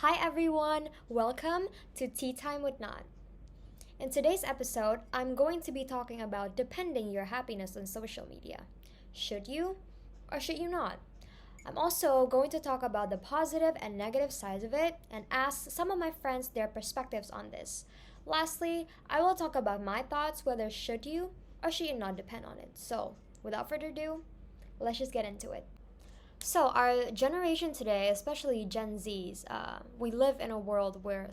Hi everyone, welcome to Tea Time with Nat. In today's episode, I'm going to be talking about depending your happiness on social media. Should you or should you not? I'm also going to talk about the positive and negative sides of it and ask some of my friends their perspectives on this. Lastly, I will talk about my thoughts whether should you or should you not depend on it. So, without further ado, let's just get into it. So, our generation today, especially Gen Zs, we live in a world where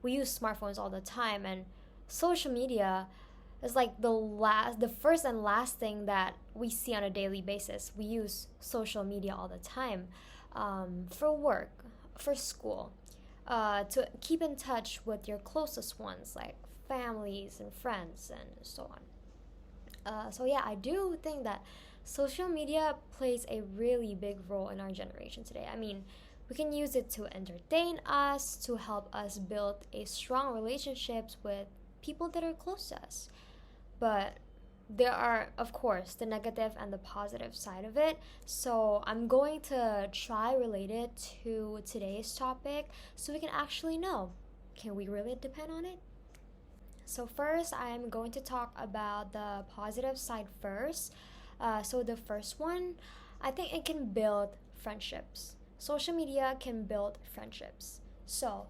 we use smartphones all the time, and social media is like the first and last thing that we see on a daily basis. We use social media all the time for work, for school, to keep in touch with your closest ones, like families and friends, and so on. So yeah, I do think that social media plays a really big role in our generation today. We can use it to entertain us, to help us build a strong relationships with people that are close to us. But there are, of course, the negative and the positive side of it. So I'm going to try relate it to today's topic so we can actually know, can we really depend on it? So first, I'm going to talk about the positive side first. So the first one, I think it can build friendships. Social media can build friendships. So,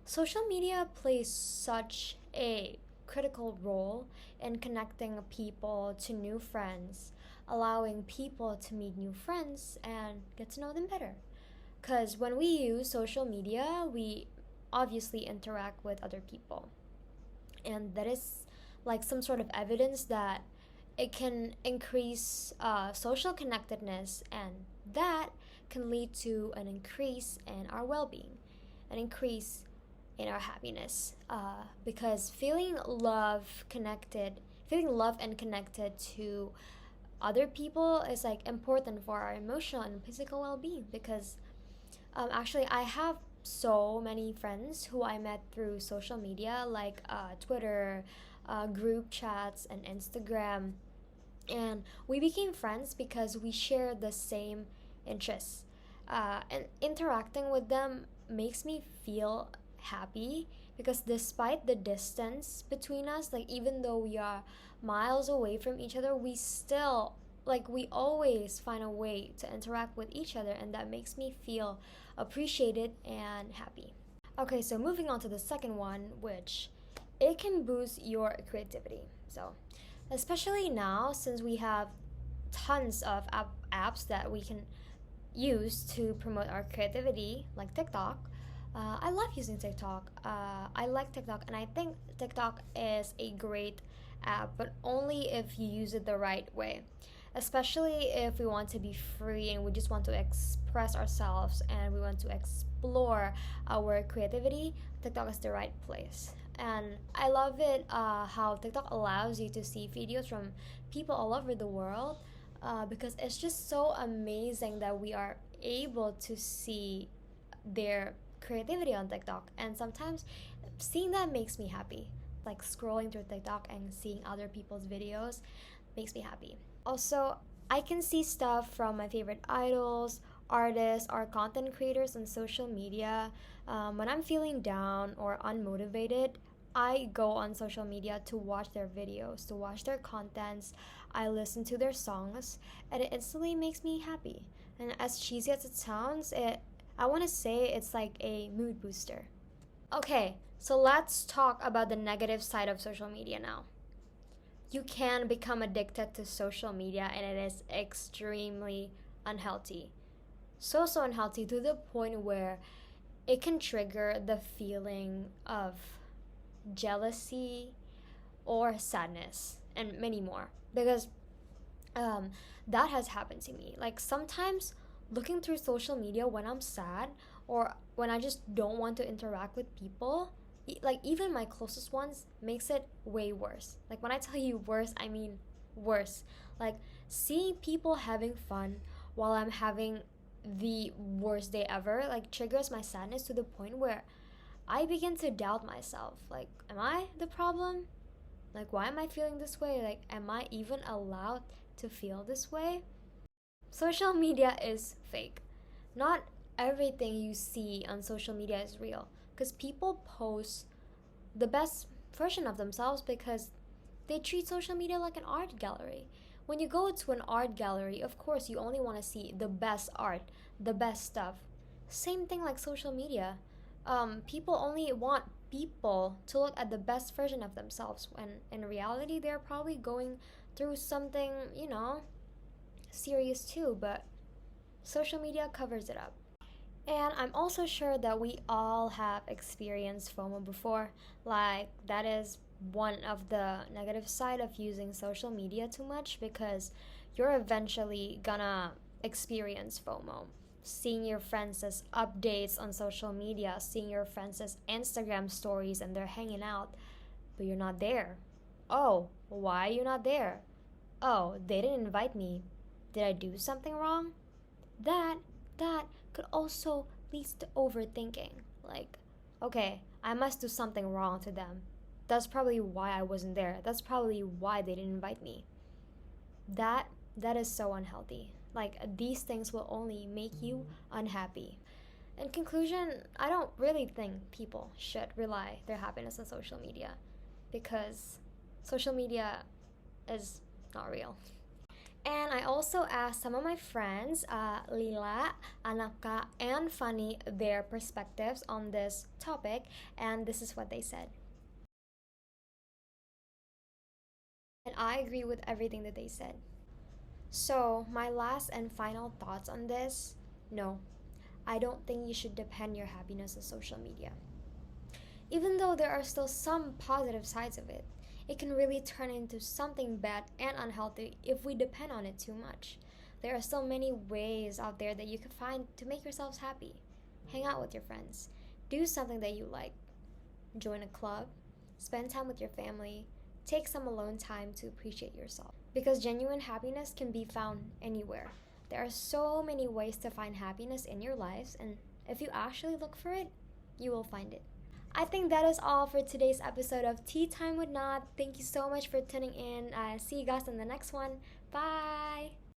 social media plays such a critical role in connecting people to new friends, allowing people to meet new friends and get to know them better. Because when we use social media, we obviously interact with other people, and that is like some sort of evidence that it can increase social connectedness, and that can lead to an increase in our well-being, an increase in our happiness, because feeling love and connected to other people is like important for our emotional and physical well-being. Because actually, I have so many friends who I met through social media, like Twitter, group chats, and Instagram. And we became friends because we share the same interests. And interacting with them makes me feel happy because despite the distance between us, like even though we are miles away from each other, we always find a way to interact with each other, and that makes me feel appreciated and happy. Okay, so moving on to the second one, which it can boost your creativity. So, especially now, since we have tons of apps that we can use to promote our creativity, like TikTok. I love using TikTok. I like TikTok, and I think TikTok is a great app, but only if you use it the right way. Especially if we want to be free and we just want to express ourselves and we want to explore our creativity, TikTok is the right place. And I love it how TikTok allows you to see videos from people all over the world, because it's just so amazing that we are able to see their creativity on TikTok. And sometimes seeing that makes me happy. Like scrolling through TikTok and seeing other people's videos makes me happy. Also, I can see stuff from my favorite idols, artists, or content creators on social media. When I'm feeling down or unmotivated, I go on social media to watch their videos, to watch their contents. I listen to their songs, and it instantly makes me happy. And as cheesy as it sounds, I want to say it's like a mood booster. Okay, so let's talk about the negative side of social media now. You can become addicted to social media, and it is extremely unhealthy. So unhealthy to the point where it can trigger the feeling of jealousy or sadness and many more. Because um, that has happened to me. Like sometimes looking through social media when I'm sad or when I just don't want to interact with people, like even my closest ones, makes it way worse. Like when I tell you worse, I mean worse. Like seeing people having fun while I'm having the worst day ever like triggers my sadness to the point where I begin to doubt myself. Like, am I the problem? Like, why am I feeling this way? Like, am I even allowed to feel this way? Social media is fake. Not everything you see on social media is real. Because people post the best version of themselves because they treat social media like an art gallery. When you go to an art gallery, of course, you only want to see the best art, the best stuff. Same thing like social media. People only want people to look at the best version of themselves when in reality they're probably going through something, serious too, but social media covers it up. And I'm also sure that we all have experienced FOMO before. Like, that is one of the negative side of using social media too much because you're eventually gonna experience FOMO. Seeing your friends as updates on social media, seeing your friends as Instagram stories and they're hanging out, but you're not there. Oh, why are you not there? Oh, they didn't invite me. Did I do something wrong? That that could also lead to overthinking. Like, okay, I must do something wrong to them. That's probably why I wasn't there. That's probably why they didn't invite me. That that is so unhealthy. Like, these things will only make you unhappy. In conclusion, I don't really think people should rely their happiness on social media because social media is not real. And I also asked some of my friends, Lila, Anaka, and Fanny, their perspectives on this topic, and this is what they said. And I agree with everything that they said. So, my last and final thoughts on this, no, I don't think you should depend your happiness on social media. Even though there are still some positive sides of it, it can really turn into something bad and unhealthy if we depend on it too much. There are so many ways out there that you can find to make yourselves happy. Hang out with your friends, do something that you like, join a club, spend time with your family, take some alone time to appreciate yourself. Because genuine happiness can be found anywhere. There are so many ways to find happiness in your lives, and if you actually look for it, you will find it. I think that is all for today's episode of Tea Time with Nad. Thank you so much for tuning in. See you guys in the next one. Bye!